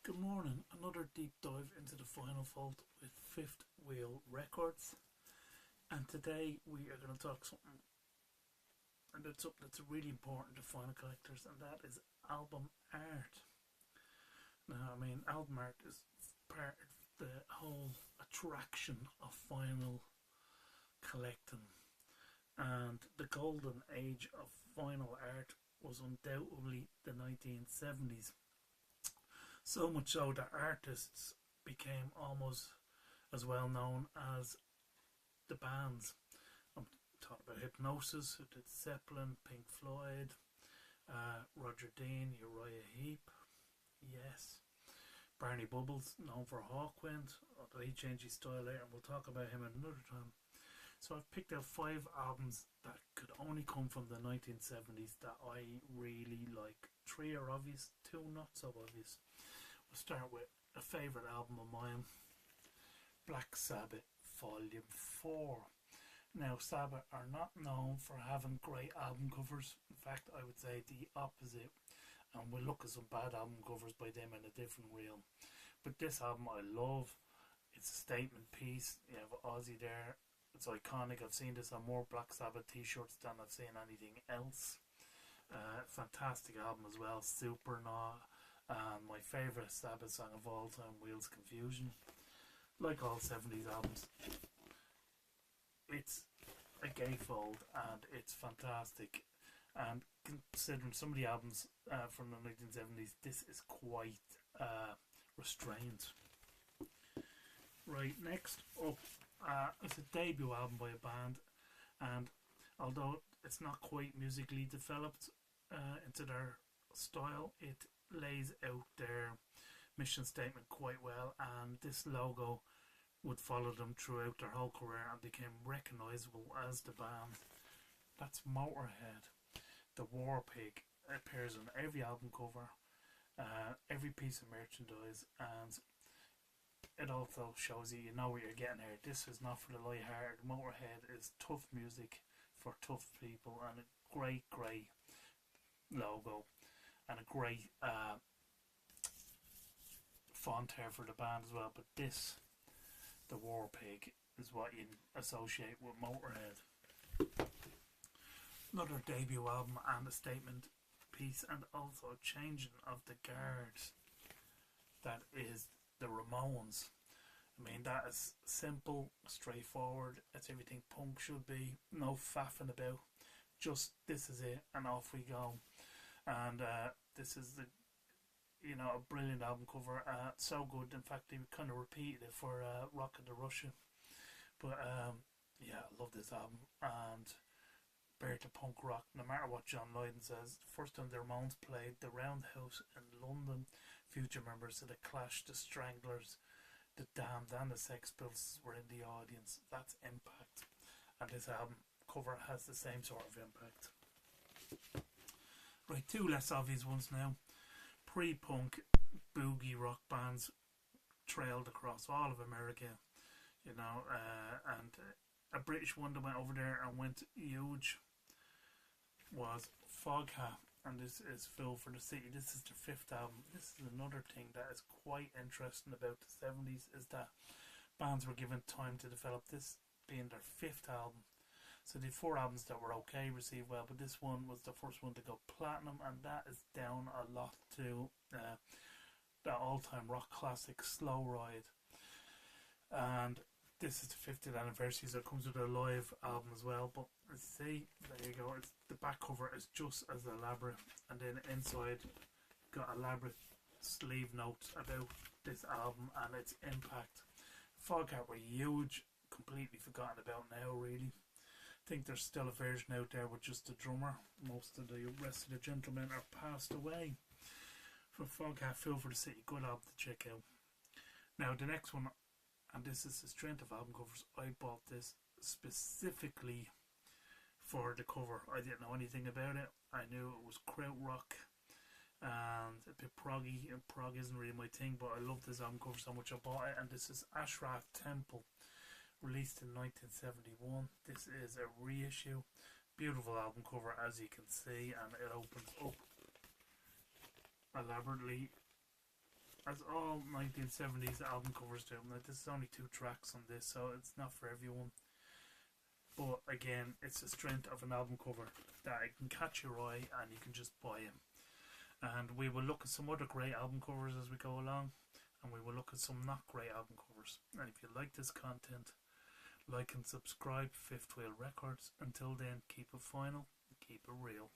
Good morning. Another deep dive into the final vault with Fifth Wheel Records. And today we are going to talk something, and it's something that's really important to vinyl collectors, and that is album art. Now, album art is part of the whole attraction of vinyl collecting, and the golden age of vinyl art was undoubtedly the 1970s. So much so that artists became almost as well known as the bands. I'm talking about Hypnosis, who did Zeppelin, Pink Floyd, Roger Dean, Uriah Heep, yes. Barney Bubbles, known for Hawkwind, although he changed his style later, and we'll talk about him at another time. So I've picked out 5 albums that could only come from the 1970s that I really like. 3 are obvious, 2 not so obvious. We'll start with a favourite album of mine, Black Sabbath Volume 4. Now, Sabbath are not known for having great album covers. In fact, I would say the opposite. And we'll look at some bad album covers by them in a different reel. But this album I love. It's a statement piece. You have Ozzy there. It's iconic. I've seen this on more Black Sabbath t-shirts than I've seen anything else. Fantastic album as well. Supernaut. And my favourite Sabbath song of all time, Wheels Confusion. Like all 70s albums, it's a gatefold and it's fantastic. And considering some of the albums from the 1970s, this is quite restrained. Right, next up, it's a debut album by a band, and although it's not quite musically developed into their style, it lays out their mission statement quite well, and this logo would follow them throughout their whole career and became recognisable as the band. That's Motorhead. The War Pig appears on every album cover, every piece of merchandise, and it also shows you know what you're getting here. This is not for the light-hearted. Motorhead is tough music for tough people, and a great logo and a great font here for the band as well. But this, the War Pig, is what you associate with Motorhead. Another debut album and a statement piece, and also a changing of the guard. That is the Ramones. That is simple, straightforward. It's everything punk should be. No faffing about. Just this is it, and off we go. And this is a brilliant album cover. So good. In fact, they kind of repeated it for Rocket to Russia. But yeah, I love this album. And Bear to Punk Rock, no matter what John Lydon says. The first time the Ramones played the Roundhouse in London, future members of the Clash, the Stranglers, the Damned and the Sex Pistols were in the audience. That's impact. And this album cover has the same sort of impact. Right, 2 less obvious ones now. Pre-punk boogie rock bands trailed across all of America, and a British one that went over there and went huge was Foghat, and this is Fool for the City. This is their 5th album. This is another thing that is quite interesting about the 70s, is that bands were given time to develop, this being their 5th album. So the 4 albums that were okay received well, but this one was the first one to go platinum, and that is down a lot to the all-time rock classic Slow Ride. And this is the 50th anniversary, so it comes with a live album as well. But see, there you go. The back cover is just as elaborate, and then inside got elaborate sleeve notes about this album and its impact. Foghat were huge, completely forgotten about now, really. I think there's still a version out there with just the drummer. Most of the rest of the gentlemen are passed away. For Foghat, Fool for the City, good album to check out. Now the next one, and this is the strength of album covers. I bought this specifically for the cover. I didn't know anything about it. I knew it was krautrock and a bit proggy, and prog isn't really my thing, but I love this album cover so much I bought it. And this is Ashraf Temple, released in 1971. This is a reissue. Beautiful album cover, as you can see, and it opens up elaborately as all 1970s album covers do. Now, this is only 2 tracks on this, so it's not for everyone. But again, it's the strength of an album cover that it can catch your eye and you can just buy them. And we will look at some other great album covers as we go along, and we will look at some not great album covers. And if you like this content, like and subscribe Fifth Wheel Records. Until then, keep it final, keep it real.